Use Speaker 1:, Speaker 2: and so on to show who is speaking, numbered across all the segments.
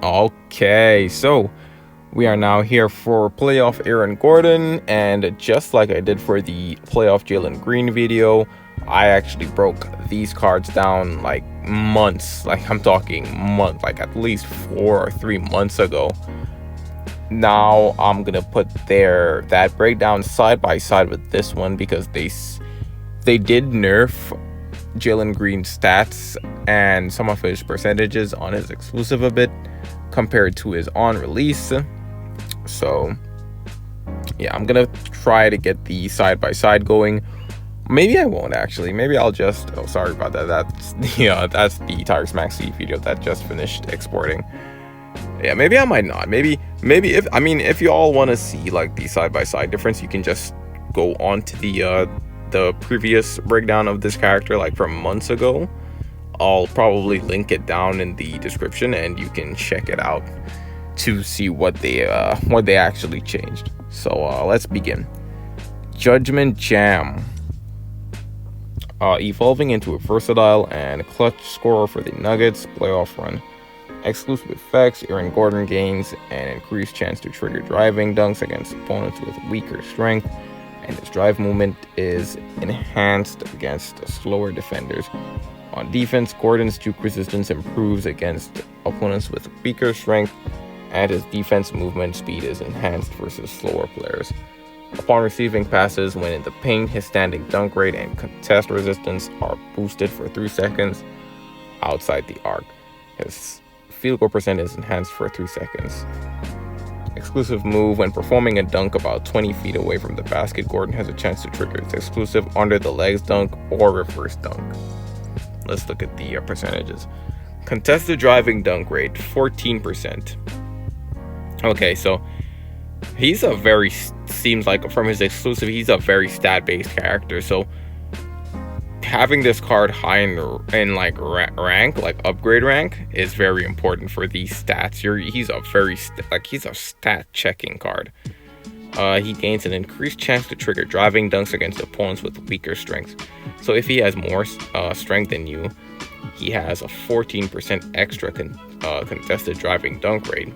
Speaker 1: Okay, so we are now here for playoff Aaron Gordon, and just like I did for the playoff Jalen Green video, I actually broke these cards down like months, like I'm talking months, like at least 4 or 3 months ago. Now I'm gonna put that breakdown side by side with this one because they did nerf Jalen Green's stats and some of his percentages on his exclusive a bit compared to his on release. So yeah, I'm gonna try to get the side by side going. Maybe I won't actually. Maybe I'll just. Oh, sorry about that. That's the Tyrus Maxey video that just finished exporting. Yeah, maybe I might not. Maybe if you all want to see like the side by side difference, you can just go on to the previous breakdown of this character like from months ago. I'll probably link it down in the description, and you can check it out to see what they actually changed. So let's begin. Judgment Jam. Evolving into a versatile and clutch scorer for the Nuggets playoff run. Exclusive effects: Aaron Gordon gains an increased chance to trigger driving dunks against opponents with weaker strength, and his drive movement is enhanced against slower defenders. On defense, Gordon's juke resistance improves against opponents with weaker strength, and his defense movement speed is enhanced versus slower players. Upon receiving passes when in the paint, his standing dunk rate and contest resistance are boosted for 3 seconds outside the arc. His field goal percent is enhanced for 3 seconds. Exclusive move: when performing a dunk about 20 feet away from the basket, Gordon has a chance to trigger its exclusive under the legs dunk or reverse dunk. Let's look at the percentages. Contested driving dunk rate, 14%. Okay, so seems like from his exclusive, he's a very stat-based character. So having this card high in like rank, like upgrade rank, is very important for these stats. He's a stat checking card. He gains an increased chance to trigger driving dunks against opponents with weaker strength. So if he has more strength than you, he has a 14% extra contested driving dunk rate.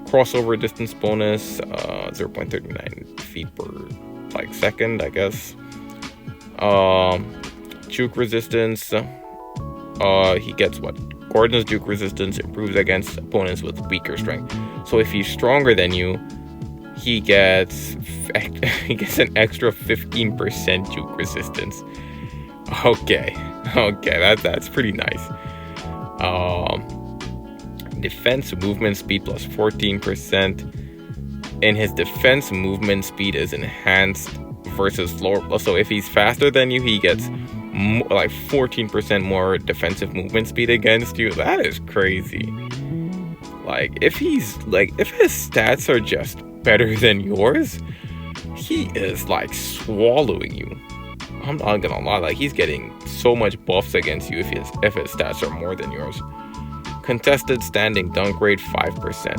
Speaker 1: Crossover distance bonus, 0.39 feet per second, I guess. Juke resistance, he gets what? Gordon's juke resistance improves against opponents with weaker strength. So if he's stronger than you, he gets an extra 15% juke resistance. Okay, that's pretty nice. Defense movement speed plus 14%. And his defense movement speed is enhanced versus slower. So if he's faster than you, he gets 14% more defensive movement speed against you. That is crazy. If his stats are just better than yours, he is swallowing you. I'm not gonna lie, he's getting so much buffs against you if his stats are more than yours. Contested standing dunk rate, 5%.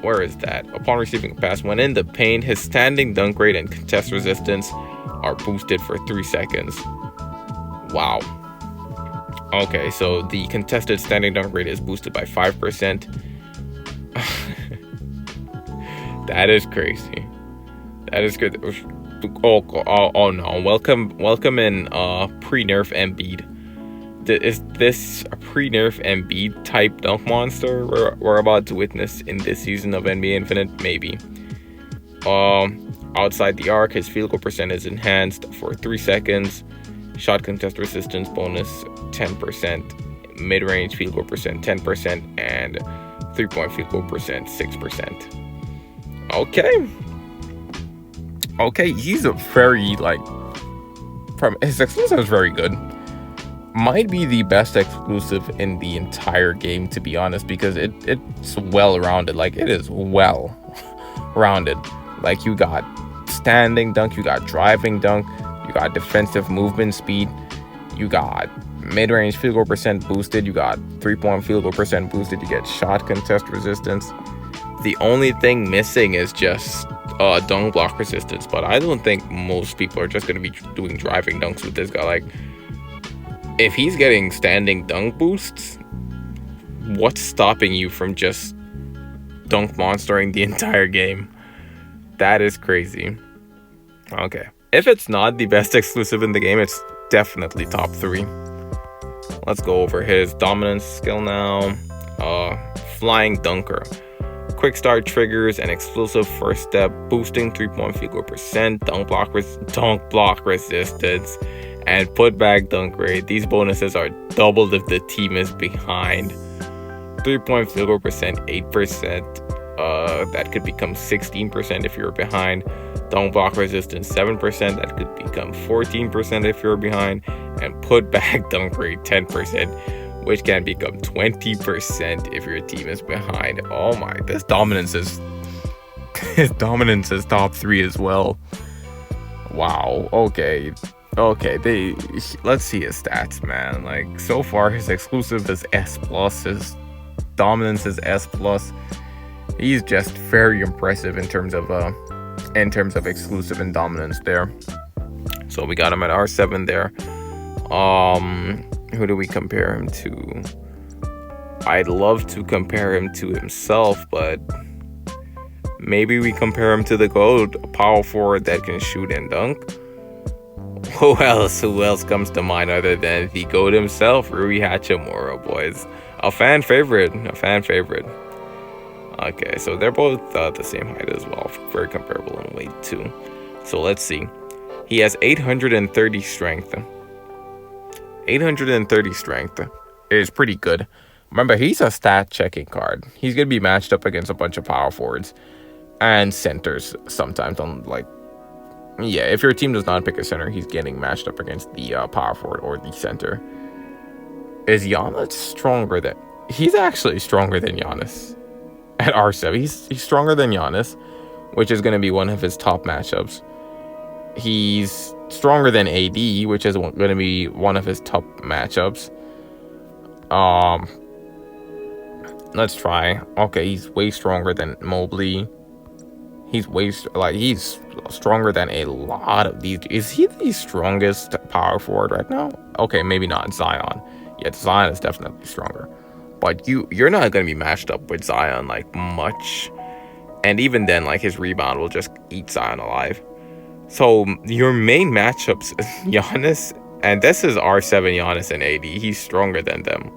Speaker 1: Where is that? Upon receiving a pass when in the paint, his standing dunk rate and contest resistance are boosted for 3 seconds. Wow. Okay, so the contested standing dunk rate is boosted by 5%. That is crazy. That is good. Oh no. Welcome in pre-nerf Embiid. Is this a pre-nerf Embiid type dunk monster we're about to witness in this season of NBA Infinite? Maybe. Outside the arc, his field goal percent is enhanced for 3 seconds. Shot contest resistance bonus 10%. Mid-range field goal percent 10%, and 3-point field goal percent 6%. Okay, he's a very his exclusive is very good. Might be the best exclusive in the entire game, to be honest, because it's well rounded. It is well rounded. You got standing dunk, you got driving dunk, you got defensive movement speed, you got mid-range field goal percent boosted, you got 3-point field goal percent boosted, you get shot contest resistance. The only thing missing is just dunk block resistance, but I don't think most people are just going to be doing driving dunks with this guy. If he's getting standing dunk boosts, What's stopping you from just dunk monstering the entire game? That is crazy. Okay. If it's not the best exclusive in the game, it's definitely top 3. Let's go over his dominance skill now. Flying Dunker. Quick start triggers an explosive first step, boosting 3-point field goal percent, dunk block resistance, and putback dunk rate. These bonuses are doubled if the team is behind. 3-point field goal percent, 8%. That could become 16% if you're behind. Dunk block resistance, 7%. That could become 14% if you're behind. And putback dunk rate, 10%, which can become 20% if your team is behind. Oh my, this dominance is his dominance is top 3 as well. Wow. Okay, let's see his stats, man. Like, so far his exclusive is S+, his dominance is S+. He's just very impressive in terms of exclusive and dominance there. So we got him at R7 there. Who do we compare him to? I'd love to compare him to himself, but maybe we compare him to the GOAT, a power forward that can shoot and dunk. Who else comes to mind other than the GOAT himself, Rui Hachimura, boys? A fan favorite. Okay, so they're both the same height as well. Very comparable in weight too. So let's see. He has 830 strength. 830 strength is pretty good. Remember, he's a stat checking card. He's going to be matched up against a bunch of power forwards and centers sometimes. If your team does not pick a center, he's getting matched up against the power forward or the center. Is Giannis stronger than... He's actually stronger than Giannis. At R7, he's stronger than Giannis, which is going to be one of his top matchups. He's stronger than AD, which is going to be one of his top matchups. Let's try. Okay, he's way stronger than Mobley. He's stronger than a lot of these. Is he the strongest power forward right now? Okay, maybe not Zion. Yeah, Zion is definitely stronger. But you're not going to be matched up with Zion, like, much. And even then, like, his rebound will just eat Zion alive. So, your main matchups is Giannis. And this is R7 Giannis and AD. He's stronger than them.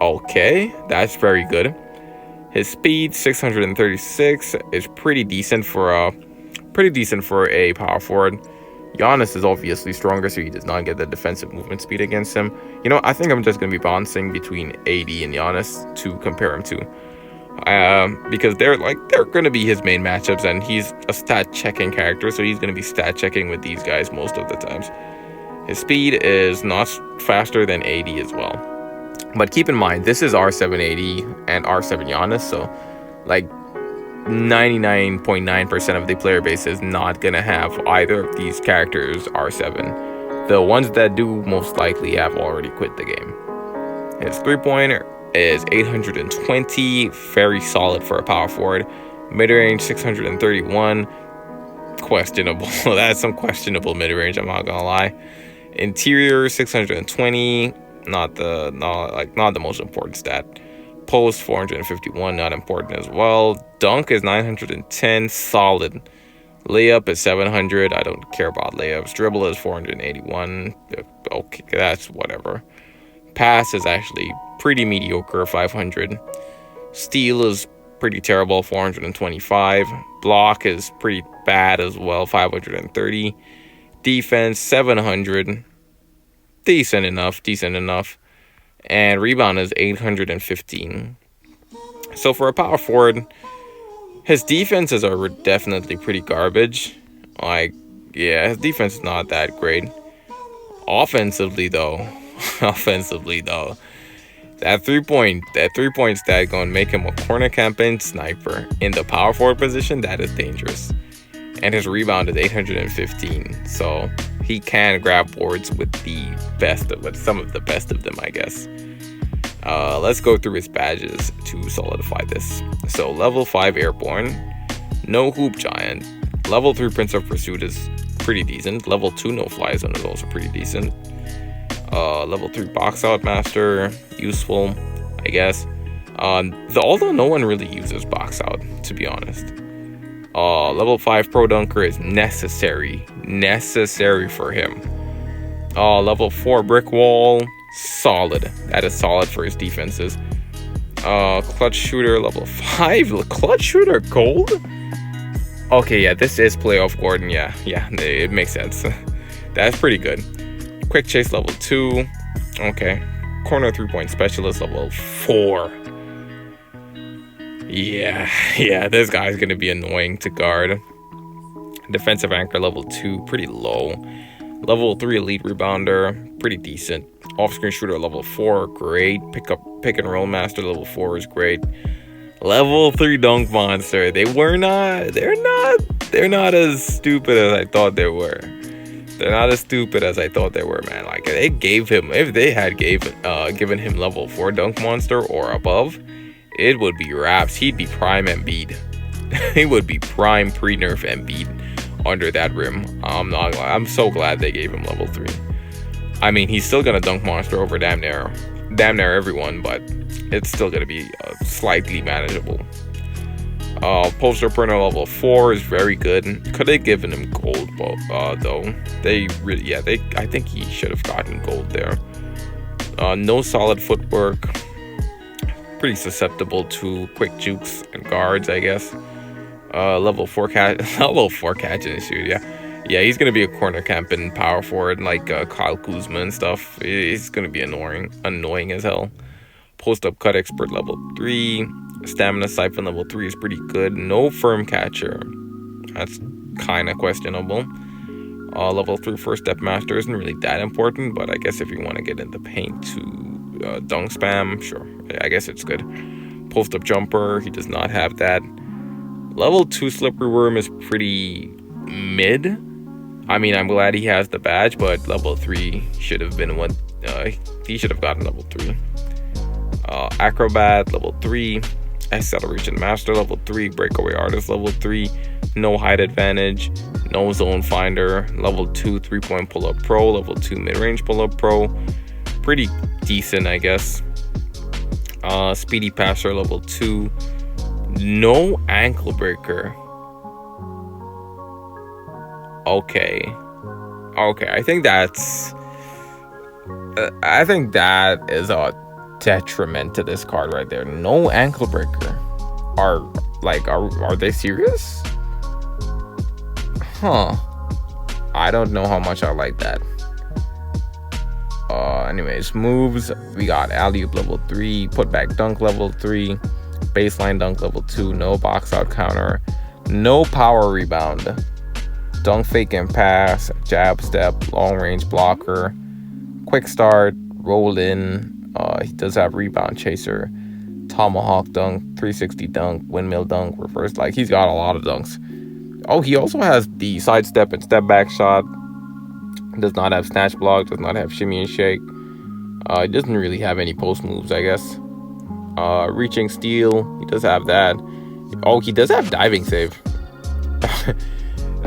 Speaker 1: Okay, that's very good. His speed, 636, is pretty decent for a power forward. Giannis is obviously stronger, so he does not get the defensive movement speed against him. You know, I think I'm just going to be bouncing between AD and Giannis to compare him to. Because they're going to be his main matchups, and he's a stat checking character, so he's going to be stat checking with these guys most of the times. His speed is not faster than AD as well. But keep in mind, this is R7 AD and R7 Giannis, so like 99.9% of the player base is not going to have either of these characters R7. The ones that do most likely have already quit the game. His 3-pointer is 820, very solid for a power forward. Mid-range, 631, questionable. That's some questionable mid-range, I'm not going to lie. Interior, 620, not the most important stat. Post, 451, not important as well. Dunk is 910, solid. Layup is 700. I don't care about layups. Dribble is 481. Okay, that's whatever. Pass is actually pretty mediocre, 500. Steal is pretty terrible, 425. Block is pretty bad as well, 530. Defense, 700. Decent enough. And rebound is 815. So for a power forward, his defenses are definitely pretty garbage. Like, yeah, his defense is not that great. Offensively though, that three-point stat gonna make him a corner campaign sniper in the power forward position. That is dangerous. And his rebound is 815. So he can grab boards with some of the best of them, I guess. Let's go through his badges to solidify this. So level 5 airborne, no hoop giant. Level 3 Prince of Pursuit is pretty decent. Level 2 no fly zone is also pretty decent. Level 3 box out master, useful. I guess. Although no one really uses box out, to be honest. Level 5 Pro Dunker is necessary for him. Level 4 Brick Wall, solid. That is solid for his defenses. Clutch Shooter, level 5. Clutch Shooter Gold? Okay, yeah, this is Playoff Gordon. Yeah, it makes sense. That's pretty good. Quick Chase, level 2. Okay. Corner 3-point Specialist, level 4. Yeah, this guy's gonna be annoying to guard. Defensive Anchor, level 2, pretty low. Level 3 Elite Rebounder, pretty decent. Off-screen Shooter, level 4, great. Pick and Roll Master, level 4 is great. Level 3 Dunk Monster. They're not as stupid as I thought they were. They're not as stupid as I thought they were, man. Like, if they had given him level 4 Dunk Monster or above, it would be wraps. He'd be prime Embiid. He would be prime pre-nerf Embiid under that rim. I'm so glad they gave him level 3. I mean, he's still gonna Dunk Monster over damn near everyone, but it's still gonna be slightly manageable. Poster Printer level 4 is very good. Could they given him gold though? I think he should have gotten gold there. No solid footwork. Pretty susceptible to quick jukes and guards, I guess. Level 4 catch and shoot. Yeah, he's gonna be a corner camping power forward like Kyle Kuzma and stuff. He's gonna be annoying as hell. Post up cut expert level 3. Stamina siphon level 3 is pretty good. No firm catcher. That's kind of questionable. Level 3 first step master isn't really that important, but I guess if you want to get in the paint to dunk spam, sure. I guess it's good. Post up jumper, he does not have that. Level 2 slippery worm is pretty mid. I mean, I'm glad he has the badge, but level 3 should have been one. He should have gotten level 3. Acrobat level 3. Acceleration master level 3. Breakaway artist level 3. No height advantage. No zone finder. Level 2 3-point pull up pro. Level 2 mid-range pull up pro. Pretty decent, I guess. Speedy passer level 2. No ankle breaker. Okay, I think that is a detriment to this card right there. No ankle breaker. Are they serious? I don't know how much I like that. Anyways, moves, we got alley-oop level 3, putback dunk level 3, baseline dunk level 2, no box out counter, no power rebound, dunk fake and pass, jab step, long range blocker, quick start, roll in. He does have rebound chaser, tomahawk dunk, 360 dunk, windmill dunk, reverse. Like, he's got a lot of dunks. Oh, he also has the sidestep and step back shot. Does not have snatch block, does not have shimmy and shake. He doesn't really have any post moves, I guess. Reaching steal, he does have that. Oh, he does have diving save.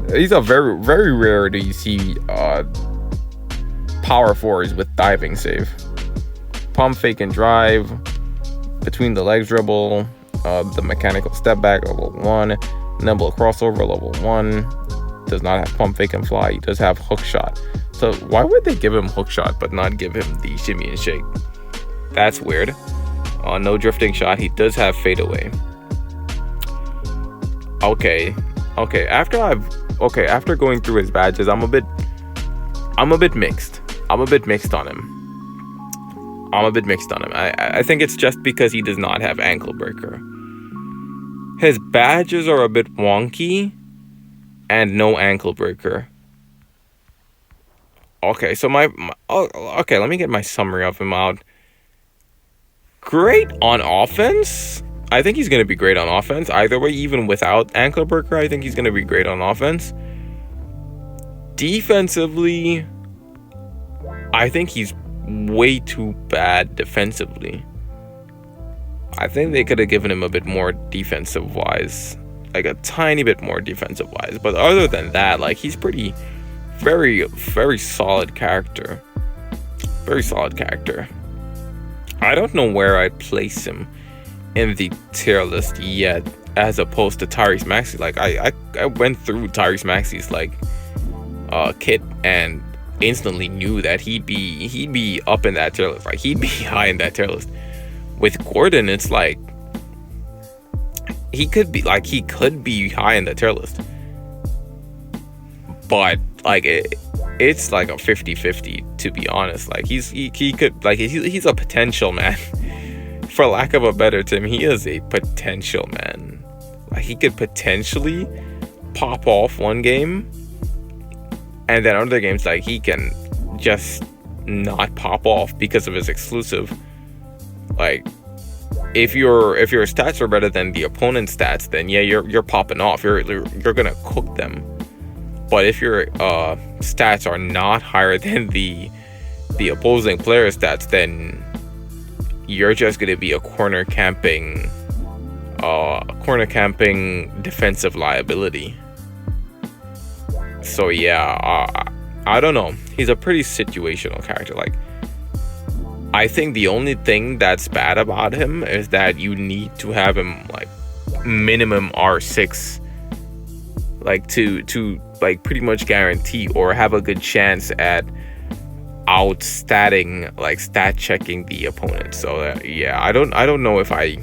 Speaker 1: These are very, very rare that you see power forwards with diving save. Pump fake and drive, between the legs dribble, the mechanical step back level 1, nimble crossover level 1, does not have pump fake and fly. He does have hook shot. So why would they give him hook shot but not give him the shimmy and shake? That's weird. No drifting shot. He does have fadeaway. Okay. After going through his badges, I'm a bit mixed. I'm a bit mixed on him. I think it's just because he does not have ankle breaker. His badges are a bit wonky and no ankle breaker. Okay, so let me get my summary of him out. Great on offense. I think he's going to be great on offense. Either way, even without ankle breaker, I think he's going to be great on offense. Defensively, I think he's way too bad defensively. I think they could have given him a bit more defensive-wise. Like a tiny bit more defensive-wise. But other than that, like, he's pretty... very, very solid character. Very solid character. I don't know where I'd place him in the tier list yet, as opposed to Tyrese Maxey. Like I went through Tyrese Maxey's like kit and instantly knew that he'd be up in that tier list. Like he'd be high in that tier list. With Gordon, it's like he could be high in the tier list, but like it's like a 50-50, to be honest. Like he could, like he's a potential man. For lack of a better term, he is a potential man. Like he could potentially pop off one game, and then other games like he can just not pop off because of his exclusive. Like if your stats are better than the opponent's stats, then yeah, you're popping off. You're gonna cook them. But if your stats are not higher than the opposing player's stats, then you're just gonna be a corner camping defensive liability. So yeah, I don't know. He's a pretty situational character. Like I think the only thing that's bad about him is that you need to have him like minimum R6, like to like pretty much guarantee or have a good chance at outstatting, like stat checking the opponent. So yeah, I don't know if I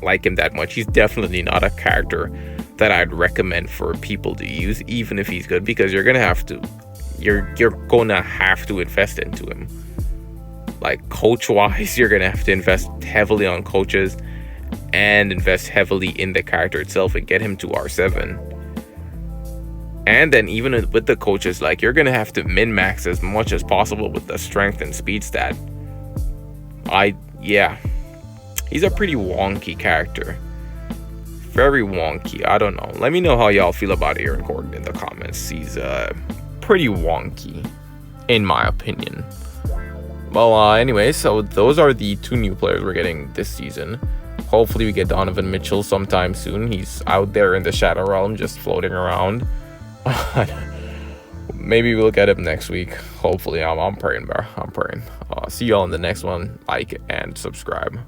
Speaker 1: like him that much. He's definitely not a character that I'd recommend for people to use, even if he's good, because you're gonna have to invest into him. Like coach wise, you're gonna have to invest heavily on coaches and invest heavily in the character itself and get him to R7. And then even with the coaches, like you're gonna have to min-max as much as possible with the strength and speed stat. He's a pretty wonky character. Very wonky. I don't know. Let me know how y'all feel about Aaron Gordon in the comments. He's pretty wonky, in my opinion. Well, anyway, so those are the 2 new players we're getting this season. Hopefully we get Donovan Mitchell sometime soon. He's out there in the Shadow Realm just floating around. Maybe we'll get him next week. Hopefully. I'm praying, bro. I'm praying. See y'all in the next one. Like and subscribe.